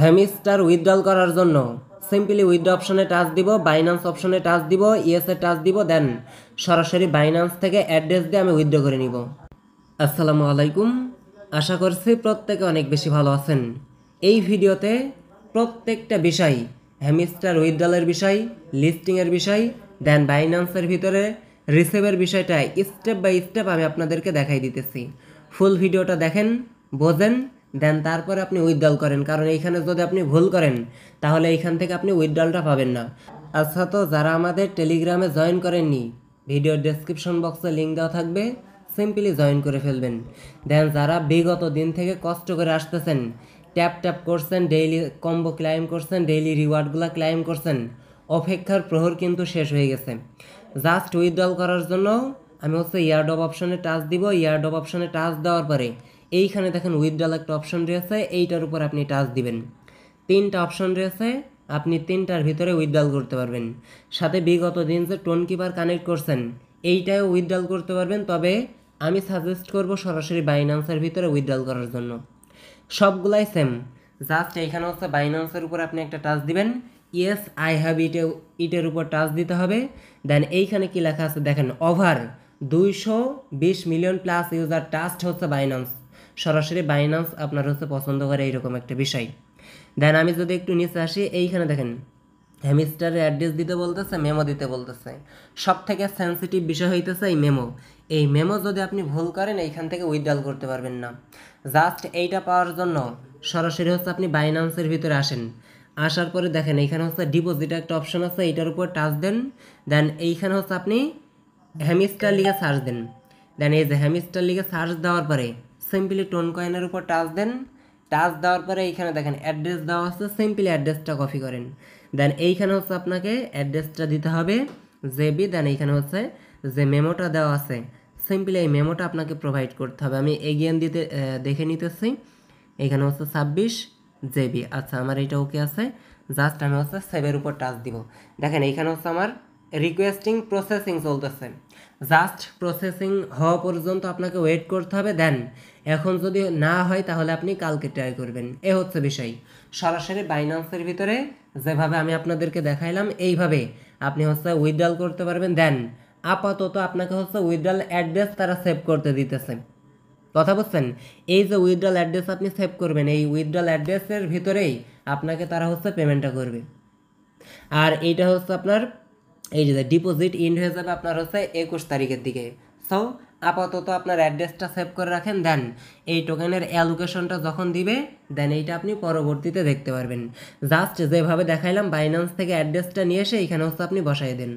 Hamster withdrawal করার জন্য simply withdraw অপশনে টাচ দিব, বাইন্যান্স অপশনে টাচ দিব, ইয়েসে টাচ দিব, দেন সরাসরি বাইন্যান্স থেকে অ্যাড্রেস দিয়ে আমি উইথড্র করে নিব। আসসালামু আলাইকুম, আশা করছি প্রত্যেকে অনেক বেশি ভালো আছেন। এই ভিডিওতে প্রত্যেকটা বিষয়, হ্যামিস্টার উইথড্রলের বিষয়, লিস্টিংয়ের বিষয়, দেন বাইন্যান্সের ভিতরে রিসিভের বিষয়টা স্টেপ বাই স্টেপ আমি আপনাদেরকে দেখাই দিতেছি। ফুল ভিডিওটা দেখেন, বোঝেন, দেন তারপরে আপনি উইথড্রল করেন, কারণ এইখানে যদি আপনি ভুল করেন তাহলে এইখান থেকে আপনি উইথড্রলটা পাবেন না। আচ্ছা, তো যারা আমাদের টেলিগ্রামে জয়েন করেননি, ভিডিওর ডেসক্রিপশন বক্সে লিঙ্ক দেওয়া থাকবে, সিম্পলি জয়েন করে ফেলবেন। দেন যারা বিগত দিন থেকে কষ্ট করে আসতেছেন, ট্যাপ ট্যাপ করছেন, ডেইলি কম্বো ক্লাইম করছেন, ডেইলি রিওয়ার্ডগুলো ক্লাইম করছেন, অপেক্ষার প্রহর কিন্তু শেষ হয়ে গেছে। জাস্ট উইথড্রল করার জন্য আমি ইয়ারড্রপ অপশনে টাচ দিব। ইয়ারড্রপ অপশনে টাচ দেওয়ার পরে এইখানে দেখেন উইথড্রল একটা অপশন রয়েছে, এইটার উপর আপনি টাচ দিবেন। তিনটা অপশন রয়েছে, আপনি তিনটার ভিতরে উইথড্রল করতে পারবেন। সাথে বিগত দিন যে টোন কিপার কানেক্ট করছেন এইটাও উইথড্রল করতে পারবেন, তবে আমি সাজেস্ট করব সরাসরি বাইন্যান্সের ভিতরে উইথড্রল করার জন্য। সবগুলাই সেম, জাস্ট এইখানে বাইন্যান্সের উপর আপনি একটা টাচ দিবেন, ইয়েস আই হ্যাভ ইটের উপর টাচ দিতে হবে। দেন এইখানে কি লেখা আছে দেখেন, over 220 million plus user trust Binance. সরাসরি বাইন্যান্স আপনার পছন্দ করে এইরকম একটা বিষয়। দেন আমি যদি একটু নিচে আসি, এইখানে দেখেন হ্যামিস্টারের অ্যাড্রেস দিতে বলতেছে, মেমো দিতে বলতেছে। সব থেকে সেন্সিটিভ বিষয় হইতেছে এই মেমো। এই মেমো যদি আপনি ভুল করেন এইখান থেকে উইথড্রল করতে পারবেন না। জাস্ট এইটা পাওয়ার জন্য সরাসরি আপনি বাইন্যান্সের ভিতরে আসেন। আসার পরে দেখেন এইখানে ডিপোজিট একটা অপশন আছে, এইটার উপর টাচ দেন। দেন এইখানে আপনি হ্যামিস্টার লিগে সার্চ দেন। দেন এই যে হ্যামিস্টার লিগে সার্চ দেওয়ার পরে সিম্পলি টোন কয়েনের উপর টাচ দেন। টাচ দেওয়ার পরে এইখানে দেখেন অ্যাড্রেস দেওয়া আছে, সিম্পলি অ্যাড্রেসটা কপি করেন। দেন এইখানে আপনাকে অ্যাড্রেসটা দিতে হবে জেবি। দেন এইখানে যে মেমোটা দেওয়া আছে, সিম্পলি এই মেমোটা আপনাকে প্রোভাইড করতে হবে। আমি এগিয়ে দেখে নিতেছি। এইখানে 26 জেবি। আচ্ছা, আমার এইটা ওকে আছে। জাস্ট আমি সেভের উপর টাচ দিব। দেখেন এইখানে আমার রিকোয়েস্টিং প্রসেসিং চলতেছে। জাস্ট প্রসেসিং হওয়া পর্যন্ত আপনাকে ওয়েট করতে হবে। দেন এখন যদি না হয় তাহলে আপনি কালকে ট্রাই করবেন। এ বিষয়। সরাসরি বাইন্যান্সের ভিতরে যেভাবে আমি আপনাদেরকে দেখাইলাম এইভাবে আপনি উইথড্রল করতে পারবেন। দেন আপাতত আপনাকে উইথড্রল অ্যাড্রেস তারা সেভ করতে দিতেছে। কথা বুঝছেন? এই যে উইথড্রল অ্যাড্রেস আপনি সেভ করবেন, এই উইথড্রল অ্যাড্রেসের ভিতরেই আপনাকে তারা পেমেন্টটা করবে। আর এইটা আপনার এই যে ডিপোজিট ইন্ড হয়ে যাবে আপনার 21 তারিখের দিকে। সো আপাতত আপনার অ্যাড্রেসটা সেভ করে রাখেন। দেন এই টোকেনের অ্যালোকেশনটা যখন দিবে, দেন এইটা আপনি পরবর্তীতে দেখতে পারবেন। জাস্ট যেভাবে দেখাইলাম বাইন্যান্স থেকে অ্যাড্রেসটা নিয়ে এসে এইখানে আপনি বসাই দেন।